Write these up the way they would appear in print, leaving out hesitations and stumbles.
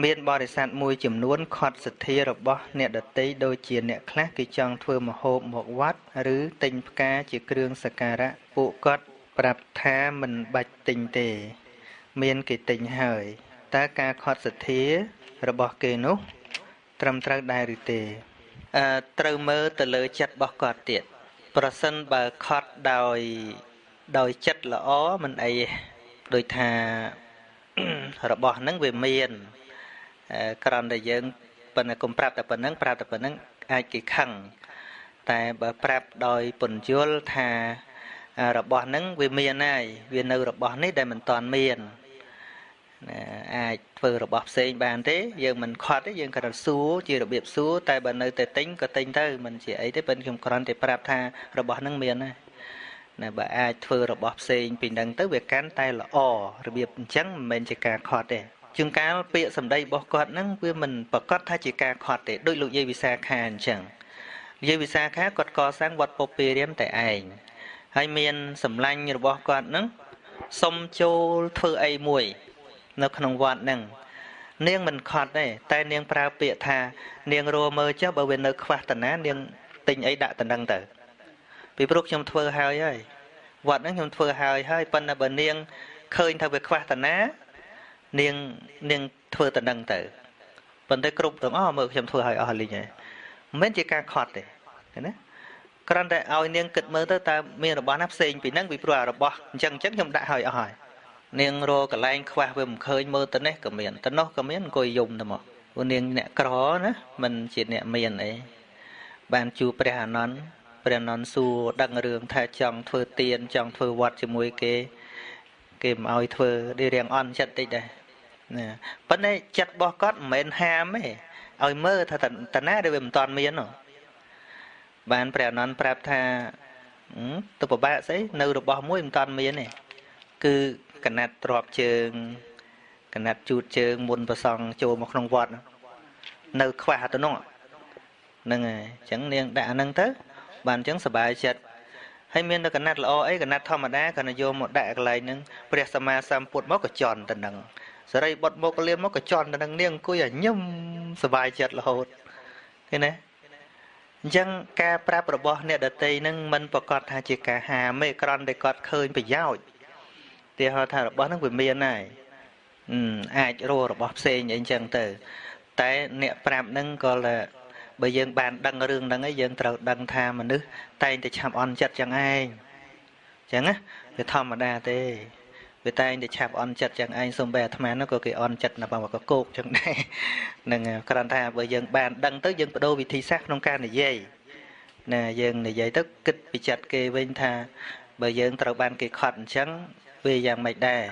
មានបរិស័ទមួយចំនួនខត់សទ្ធារបស់អ្នកដតីដូចជាអ្នកខ្លះគេចង់ធ្វើម្ហូបមកវត្តឬទិញផ្កាជាគ្រឿងសក្ការៈពួកគាត់ប្រាប់ថាមិនបាច់ទិញទេមានគេទិញហើយតើការខត់សទ្ធារបស់គេនោះត្រឹមត្រូវដែរឬទេត្រូវមើលទៅលើចិត្តរបស់គាត់ទៀតប្រសិនបើខត់ដោយចិត្តល្អមិនអីដូចថារបស់ហ្នឹងវាមានគ្រាន់តែយើងប៉ុន្តែកុំប្រាប់តែប៉ុណ្្នឹងប្រាប់តែប៉ុណ្្នឹងអាចគេខឹងតែបើប្រាប់ដោយពន្យល់ថារបស់ហ្នឹងវាមានហើយវានៅរបស់នេះដែលមិនតាន់មានអាចធ្វើរបស់ផ្សេងបានទេយើងមិនខត់ទេយើងគ្រាន់សួរជារបៀបសួរតែបើនៅតែទិញក៏ទិញទៅមិនជាអីទេប៉ុន្តែខ្ញុំគ្រាន់តែប្រាប់ថារបស់ហ្នឹងមានហើយណាបើអាចធ្វើរបស់ផ្សេងពីហ្នឹងទៅវាកាន់តែល្អរបៀបអញ្ចឹងមិនមែនជាការខត់ទេជួនកាលពាក្យសម្ដីរបស់គាត់ហ្នឹងវាមិនប្រកាសថាជាការខត់ទេដូចលោកយាយវិសាខាអញ្ចឹងយាយវិសាខាគាត់កសាងវត្តពុព្វារាមតែឯងហើយមានសម្លាញ់របស់គាត់ហ្នឹងសុំចូលធ្វើអីមួយនៅក្នុងវត្តហ្នឹងនាងមិនខត់ទេតែនាងប្រើពាក្យថានាងរមើលចុះបើវានៅខ្វះតាណានាងទិញអីដាក់តំណឹងទៅពីព្រោះខ្ញុំធ្វើហើយវត្តហ្នឹងខ្ញុំធ្វើហើយប៉ុន្តែបើនាងឃើញថាវាខ្វះតាណានាងធ្វើតំណឹងទៅប៉ុន្តែគ្រប់ទាំងអស់មើលខ្ញុំធ្វើឲ្យអស់លីងហើយមិនមែនជាការខត់ទេឃើញណាគ្រាន់តែឲ្យនាងគិតមើលទៅតើមានរបស់ណាផ្សេងពីហ្នឹងពីព្រោះរបស់អញ្ចឹងខ្ញុំដាក់ឲ្យអស់ហើយនាងរកកន្លែងខ្វះវាមិនឃើញមើលទៅនេះក៏មានទៅនោះក៏មានអង្គុយយំទៅមកព្រោះនាងអ្នកក្រណាមិនជាអ្នកមានអីបានជួបព្រះអានន្ទសួរដឹងរឿងថាចង់ធ្វើទានចង់ធ្វើវត្តជាមួយគេមិនឲ្យធ្វើរៀងអន់ចិត្តតិចដែរណាប៉ុន្តែចិត្តរបស់គាត់មិនមែនហាមទេឲ្យមើលថាតាណាដែលវាមិនតាន់មានបានព្រះអានន្ទប្រាប់ថាទៅពិបាកស្អីនៅរបស់មួយមិនតាន់មានទេគឺកណាត់ទ្របជើងកណាត់ជូតជើងមុនប្រសង់ចូលមកក្នុងវត្តនៅខ្វះទៅនោះហ្នឹងហើយអញ្ចឹងនាងដាក់អាហ្នឹងទៅបានអញ្ចឹងសប្បាយចិត្តហើយមាននៅកណាត់ល្អអីកណាត់ធម្មតាគាត់យកមកដាក់កន្លែងហ្នឹងព្រះសម្មាសម្ពុទ្ធមកក៏ជន់ទៅហ្នឹងសរិបុត្រមកកលៀនមកក៏ជន់ទៅហ្នឹងនាងអង្គុយឲ្យញឹមសប្បាយចិត្តរហូតឃើញទេអញ្ចឹងការប្រាប់របស់អ្នកដតីហ្នឹងមិនប្រកាសថាជាការហាមទេគ្រាន់តែគាត់ឃើញប្រយោជន៍ទីហៅថារបស់ហ្នឹងវាមានហើយអាចរករបស់ផ្សេងអីចឹងទៅតែអ្នកប្រាប់ហ្នឹងក៏បើយើងបានដឹងរឿងហ្នឹងឯងយើងត្រូវដឹងថាមនុស្សតែងតែឆាប់អន់ចិត្តចឹងឯងចឹងណាវាធម្មតាទេវាតែងតែឆាប់អន់ចិត្តចឹងឯងសំបីអាត្មានោះក៏គេអន់ចិត្តណាបងក៏គោកចឹងដែរហ្នឹងគ្រាន់ថាបើយើងបានដឹងទៅយើងបដូរវិធីសាស្ត្រក្នុងការនិយាយណាយើងនិយាយទៅគិតពីចិត្តគេវិញថាបើយើងត្រូវបានគេខត់អញ្ចឹងវាយ៉ាងម៉េចដែរ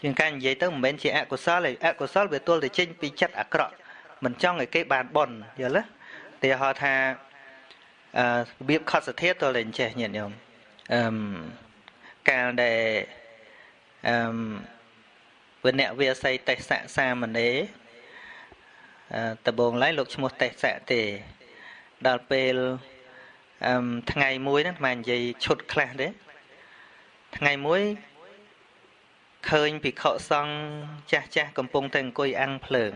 ជាងការនិយាយទៅមិនមែនជាអកុសលទេអកុសលវាទល់តែចេញពីចិត្តអាក្រក់មិនចង់ឲ្យគេបានបុណ្យយល់ទេទីហៅថារបៀបខត់សទ្ធាទល់តែចេះញាតិញោមកាលដែលវេអ្នកវាស័យទេសៈសាមណេរដំបងឡើយលោកឈ្មោះទេសៈទេដល់ពេលថ្ងៃមួយហ្នឹងអានិយាយឈុតខ្លះទេថ្ងៃមួយឃើញភិក្ខុសង្ឃចាស់កំពុងតែអង្គុយអាំងភ្លើង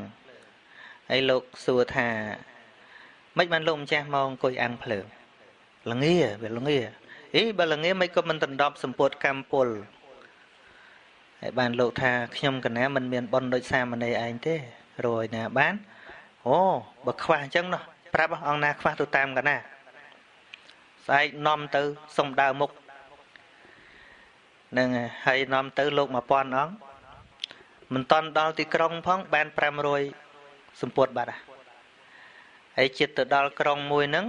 ហើយលោកសួរថាម៉េចបានលោកម្ចាស់មកអង្គុយអាំងភ្លើងល្ងាវាល្ងាបើល្ងាមិនក៏មិនដណ្ដប់សម្ពុតកម្មពលហើយបានលោកថាខ្ញុំកណាមិនមានបុណ្យដូចសាមណេរឯងទេរយណាបានអូបើខ្វះអញ្ចឹងនោះប្រាប់អង្គណាខ្វះទៅតាមកណាស្អែកនាំទៅសុំដើរមុខនឹងហើយនាំទៅលោក1000អង្គមិនតន់ដល់ទីក្រុងផងបាន500សម្ពុតបាត់ហើយចិត្តទៅដល់ក្រុងមួយហ្នឹង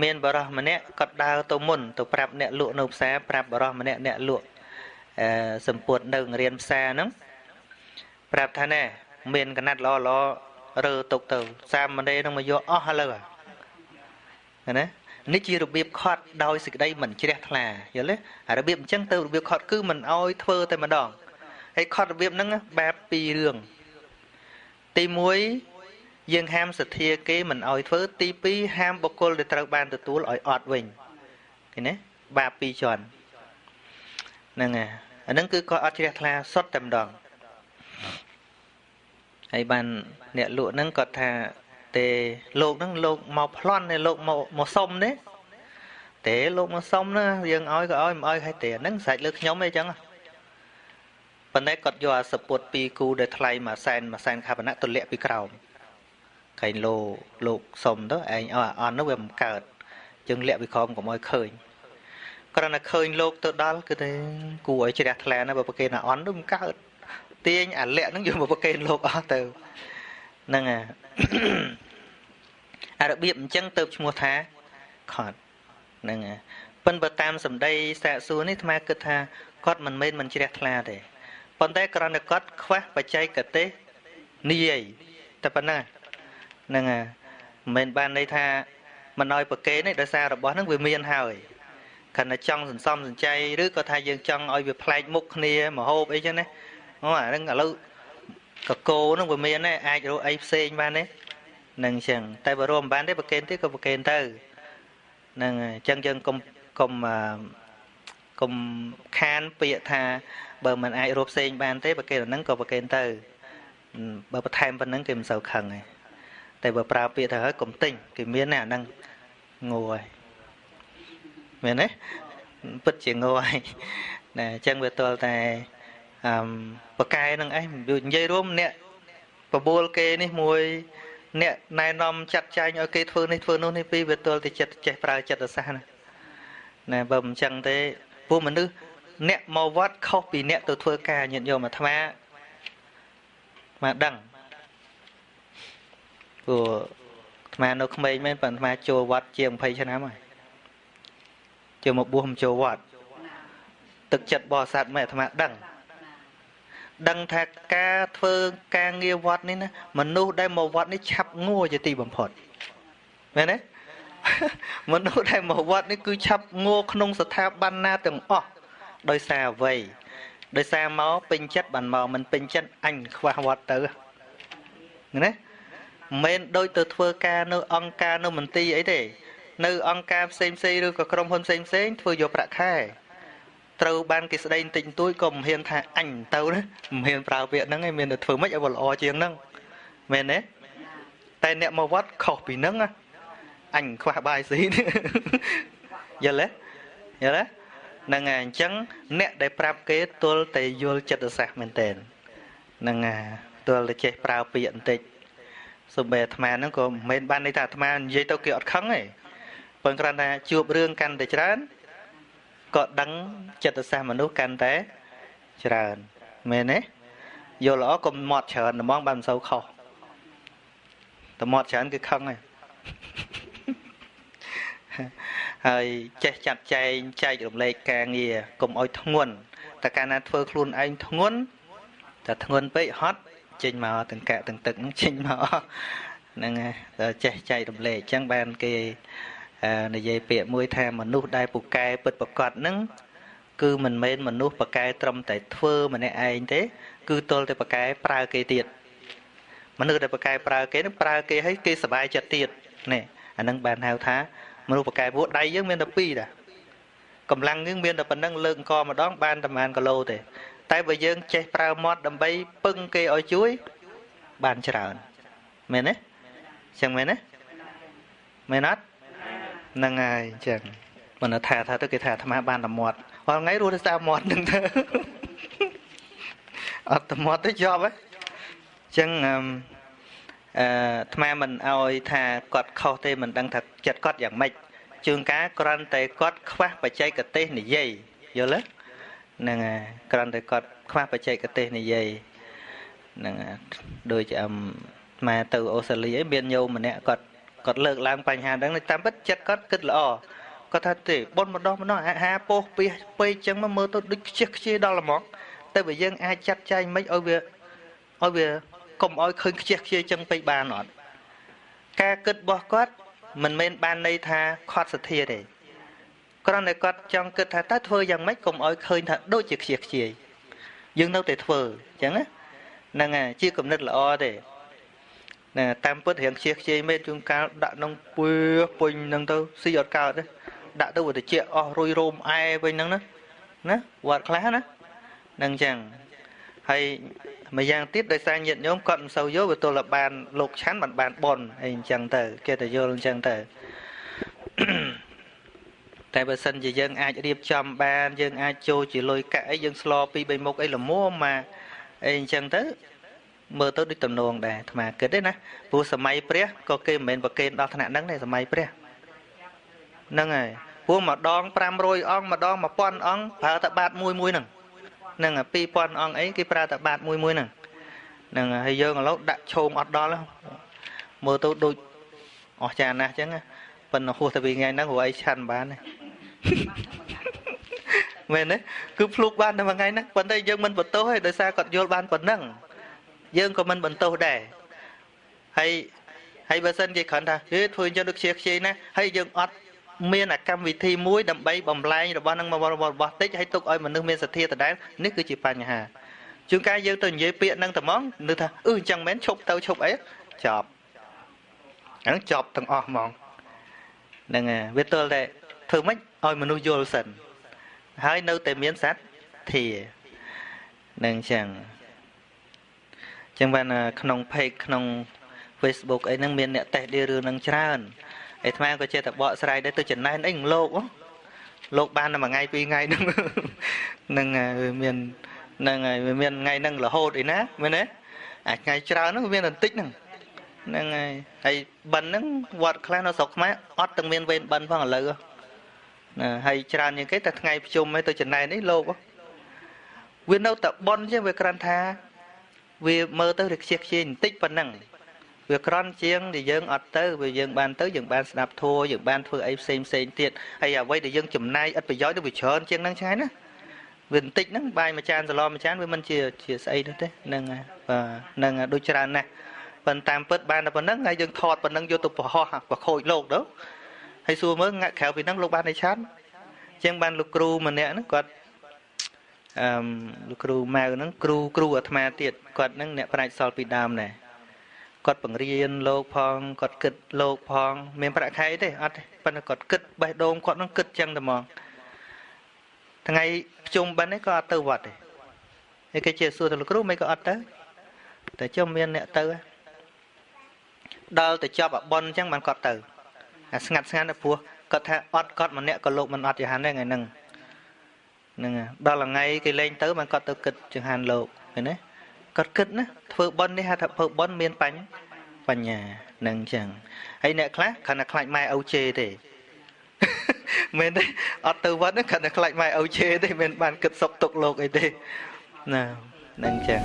មានបរិសម្នាក់គាត់ដើរទៅមុនទៅប្រាប់អ្នកលក់នៅផ្សារប្រាប់បរិសម្នាក់អ្នកលក់សម្ពុតនៅរៀនផ្សារហ្នឹងប្រាប់ថាណែមានកណាត់ល្អរើទុកទៅសាមណេរនឹងមកយកអស់ឥឡូវណានេះជារបៀបខត់ដោយសេចក្តីមិនជ្រះថ្លាយល់ទេរបៀបអញ្ចឹងទៅរបៀបខត់គឺមិនអោយធ្វើតែម្ដងហើយខត់របៀបហ្នឹងបែបពីររឿងទី1យើងហាមសទ្ធាគេមិនអោយធ្វើទី2ហាមបុគ្គលដែលត្រូវបានទទួលឲ្យអត់វិញឃើញទេបាប2ជាន់ហ្នឹងអាហ្នឹងគឺគាត់អត់ជ្រះថ្លាសុទ្ធតែម្ដង ហើយបានអ្នកលក់ហ្នឹងគាត់ថាទេលោកហ្នឹងលោកមកប្លន់ទេលោកមកសុំទេទេលោកមកសុំណាយើងឲ្យក៏ឲ្យមិនឲ្យហើយទេហ្នឹងស្រេចលើខ្ញុំអីចឹងប៉ុន្តែគាត់យកអាសពុត2គូដែលថ្លៃមួយសែនខាបណៈទម្លាក់ពីក្រោមខែងលោកសុំទៅឯងឲ្យអន់នោះវាមិនកើតចឹងលាក់ពីក្រោមកុំឲ្យឃើញគ្រាន់តែឃើញលោកទៅដល់គឺតែគួរឲ្យជ្រះថ្លាណាបើប្រគេនអាអន់នោះមិនកើតទាញអាលាក់ហ្នឹងយកមកប្រគេនលោកអស់ទៅហ្នឹងអារបៀបអញ្ចឹងទៅឈ្មោះថាខត់ហ្នឹងប៉ុន្តែតាមសម្ដីសាកសួរនេះអាត្មាគិតថាគាត់មិនមែនមិនជ្រះថ្លាទេប៉ុន្តែគ្រាន់តែគាត់ខ្វះបច្ចេកទេសនិយាយតែប៉ុណ្ណាហ្នឹងមិនមែនបានន័យថាមិនឲ្យប្រគេនទេដោយសាររបស់ហ្នឹងវាមានហើយខណៈចង់សន្សំសំចៃឬក៏ថាយើងចង់ឲ្យវាប្លែកមុខគ្នាមហូបអីចឹងណាអូអាហ្នឹងឥឡូវកកោហ្នឹងវាមានដែរអាចរកអីផ្សេងបានទេហ្នឹងអញ្ចឹងតែបើរួមបានទេប្រគេនទៀតក៏ប្រគេនទៅហ្នឹងអញ្ចឹងយើងកុំខានពាក្យថាបើមិនអាចរកផ្សេងបានទេប្រគេនអាហ្នឹងក៏ប្រគេនទៅបើបន្ថែមប៉ុណ្្នឹងគេមិនសូវខឹងទេតែបើប្រើពាក្យទៅហើយកុំទិញគេមានណាអាហ្នឹងងូហើយមែនទេពិតជាងូហើយណាអញ្ចឹងវាទល់តែបកែនឹងឯងនិយាយរួមអ្នកបបួលគេនេះមួយអ្នកណែនាំចាត់ចែងឲ្យគេធ្វើនេះធ្វើនោះនេះពីវាទល់តែចិត្តចេះប្រើចិត្តសាស្ត្រណាបើមិនអញ្ចឹងទេពួកមនុស្សអ្នកមកវត្តខុសពីអ្នកទៅធ្វើការញាតិញោមអាត្មាមកដឹងព្រោះអាត្មានៅក្មេងមែនប៉ុន្តែអាត្មាចូលវត្តជាង20ឆ្នាំហើយចូលមកបួសមកចូលវត្តទឹកចិត្តបរិស័ទមែនអាត្មាដឹងថាការធ្វើការងារវត្តនេះណាមនុស្សដែលមកវត្តនេះឆាប់ងួរជាទីបំផុតមែនទេមនុស្សដែលមកវត្តនេះគឺឆាប់ងួរក្នុងស្ថាប័នណាទាំងអស់ដោយសារអ្វីដោយសារមកពេញចិត្តបានមកមិនពេញចិត្តអញខ្វះវត្តទៅណាមិនដូចទៅធ្វើការនៅអង្គការនៅមន្ទីរអីទេនៅអង្គការផ្សេងឬក៏ក្រុមហ៊ុនផ្សេងធ្វើយកប្រាក់ខែត្រូវបានគេស្ដីបន្តិចបន្តួចក៏មិនហ៊ានថាអញទៅណាមិនហ៊ានប្រើពាក្យហ្នឹងឯងមានតែធ្វើម៉េចឲ្យវាល្អជាងហ្នឹងមែនទេតែអ្នកមកវត្តខុសពីហ្នឹងអញខ្វះបាយស៊ីយល់ទេហ្នឹងហើយអញ្ចឹងអ្នកដែលប្រាប់គេទល់តែយល់ចិត្តសាស្ត្រមែនតើហ្នឹងហើយទល់តែចេះប្រើពាក្យបន្តិចសូម្បីអាត្មាហ្នឹងក៏មិនមែនបានន័យថាអាត្មានិយាយទៅគេអត់ខឹងទេប៉ុន្តែគ្រាន់តែជួបរឿងកាន់តែច្រើនក៏ដឹងចិត្តសាស្ត្រមនុស្សកាន់តែច្រើនមែនទេយល់ល្អកុំមាត់ច្រើនហ្មងបានមិនសូវខុសតែមាត់ច្រើនគឺខឹងហើយហើយចេះចាត់ចែងចែករំលែកការងារកុំឲ្យធ្ងន់តែកាលណាធ្វើខ្លួនឯងធ្ងន់តែធ្ងន់ពេកហត់ចេញមកទាំងកាក់ទាំងទឹកចេញមកហ្នឹងហើយចេះចែករំលែកអញ្ចឹងបានគេនិយាយពាក្យមួយថាមនុស្សដែលពូកែពិតប្រកបហ្នឹងគឺមិនមែនមនុស្សប្រកែត្រឹមតែធ្វើម្នាក់ឯងទេគឺទល់តែប្រកែប្រើគេទៀតមនុស្សដែលប្រកែប្រើគេនឹងប្រើគេឲ្យគេសប្បាយចិត្តទៀតនេះអាហ្នឹងបានហៅថាមនុស្សប្រកែពួកដៃយើងមានតែ2ដែរកម្លាំងយើងមានតែប៉ុណ្្នឹងលើកអង្គម្ដងបានតែប៉ុន្មានគីឡូទេតែបើយើងចេះប្រើមាត់ដើម្បីពឹងគេឲ្យជួយបានច្រើនមែនទេចឹងមែនទេមែនអត់ហ្នឹងហើយអញ្ចឹងមិនថាទៅគេថាអាត្មាបានតែមាត់រាល់ថ្ងៃរស់ទៅតាមមាត់ហ្នឹងទៅអត់តែមាត់ទេជាប់ហ៎អញ្ចឹងអាត្មាមិនអោយថាគាត់ខុសទេមិនដឹងថាចិត្តគាត់យ៉ាងម៉េចជួនកាលគ្រាន់តែគាត់ខ្វះបច្ចេកទេសនិយាយយល់ទេហ្នឹងហើយគ្រាន់តែគាត់ខ្វះបច្ចេកទេសនិយាយហ្នឹងដូចមកទៅអូស្ត្រាលីឯងមានញោមម្នាក់គាត់លើកឡើងបញ្ហាហ្នឹងតាមពិតចិត្តគាត់គិតល្អគាត់ថាទេបុណ្យម្ដងអាហារពោះពីពេកចឹងមកមើលទៅដូចខ្ជិះខ្ជាយដល់ហ្មងតែបើយើងអាចចាត់ចែងមិនឲ្យវាកុំឲ្យឃើញខ្ជិះខ្ជាយចឹងពេកបានអត់ការគិតរបស់គាត់មិនមែនបានន័យថាខត់សទ្ធាទេគ្រាន់តែគាត់ចង់គិតថាតើធ្វើយ៉ាងម៉េចកុំឲ្យឃើញថាដូចជាខ្ជិះខ្ជាយយើងនៅតែធ្វើអញ្ចឹងហ្នឹងហើយជាគំនិតល្អទេណាតាមពិតរៀងខ្ជិះខ្ជាយមែនជួនកាលដាក់ក្នុងពុញហ្នឹងទៅស៊ីអត់កើតទេដាក់ទៅវាតិចអស់រុយរោមអែវិញហ្នឹងណាវត្តខ្លះណាហ្នឹងអញ្ចឹងហើយ mà giang tiết đời sang nhiệt nhóm cận sâu dốt với tôi là bàn lục chán bản bàn bồn hình chẳng tử kia tử vô chẳng tử tại bởi sân chỉ dân ai điệp chăm bàn dân ai chô chỉ lôi cãi dân sloppy bên một ấy là mua mà hình chẳng tử mơ tới đi tầm nuông để mà kết đấy nè vô sầm mây pre có kê mình và kê đo thằng nạn nắng này sầm mây pre nâng này vô mà đong pram rồi ong mà đong mà pon ong phá tập bát mui mui nè nâng à pi pon ong ấy cái pra tập bát mui mui nè nâng hay dơ mà lúc đặt chôm ọt đó lắm mơ tôi đôi ọt trà nè chứ nghe phần nó khô tại vì ngày nắng của ấy chăn bán này mình đấy cứ fluk ban mà ngày nắng phần đây dân mình bật tô hay đời xa còn vô ban phần nâng dân của mình bật tô đẻ hay bà sân gì khẩn thà chứ thôi cho được chiếc chi nè hay dân ọt miền là cam vị thi muối đậm bay bầm lai rồi bao năng mà bao tích hay tục ơi mà nước miền sạch thiệt đấy nít cứ chỉ pan nhà hà chúng cái dân từng dễ biện năng tầm món nữa thà chẳng mến chụp tao chụp ấy chọp hắn chọp thằng o mòn nè nghe biết tôi đây thử mấy ơi mà nuôi vô sần hai nơi tìm miếng sắt thì nâng chẳng bạn không page không Facebook ấy năng miền nè tệ đi rừng năng tràn ấy tham có chơi tập bọ sài đấy tôi chỉnh này anh lột ban là mà ngay pi ngay nâng miền miền ngay nâng là hô đấy ná bên đấy ngày trao nó miền là tích nâng hay bẩn nó vọt khai nó sọc má ót từng miền bên bẩn phong là lơ hay trao những cái thật ngày chung mấy tôi chỉnh này đấy lô quá viên đâu tập bon chứ về can tha vì mơ tới được chiếc chi tích phần nâng việc con chiêng thì dân ọt tới vì dân ban tới dân ban đạp thua dân ban thưa ấy xem tiệt hay là quay để dân chùm nay ít bị gió được bị trơn chiêng năng trái nữa vườn tích nó bay mà chan rồi lo mà chán với mình chia xây đó thế nâng và nâng đôi chân nè phần tam phớt ban là phần nâng ngay dân thọt phần nâng vô tục ho học và khôi lột đó hay xua mới ngại khéo vì nâng lục ban này chán chiêng ban lục cru mà nè nó còn lục cru màu nó cru ở tham tiệt còn nâng nè phải sol bị đam này cọt bằng riêng lô phong cọt kịch lô phong miền bắc khai đấy ăn phần cọt kịch bài đôm cọt nó kịch chăng tầm mòn thằng ngày chung bên ấy có tư vật này cái chia sẻ từ lúc mấy có ăn tới để cho miền nè tư đào để cho bà bon chẳng bằng cọt từ ngặt là phù cọt thà cọt mà nè cọt lục mình ở hàn đây ngày nưng đó là ngay cái lên tới mà cọt từ kịch chừng hàn lục này đấy cọt kịch nữa phơi bon đi ha thập phơi bon miền bánh nhà nâng chẳng hay nè khác khả năng lại mai âu chê thì mình đấy ở tư vấn khả năng lại mai âu chê thì mình bàn cực sọc tục lục ấy đi nào nâng chẳng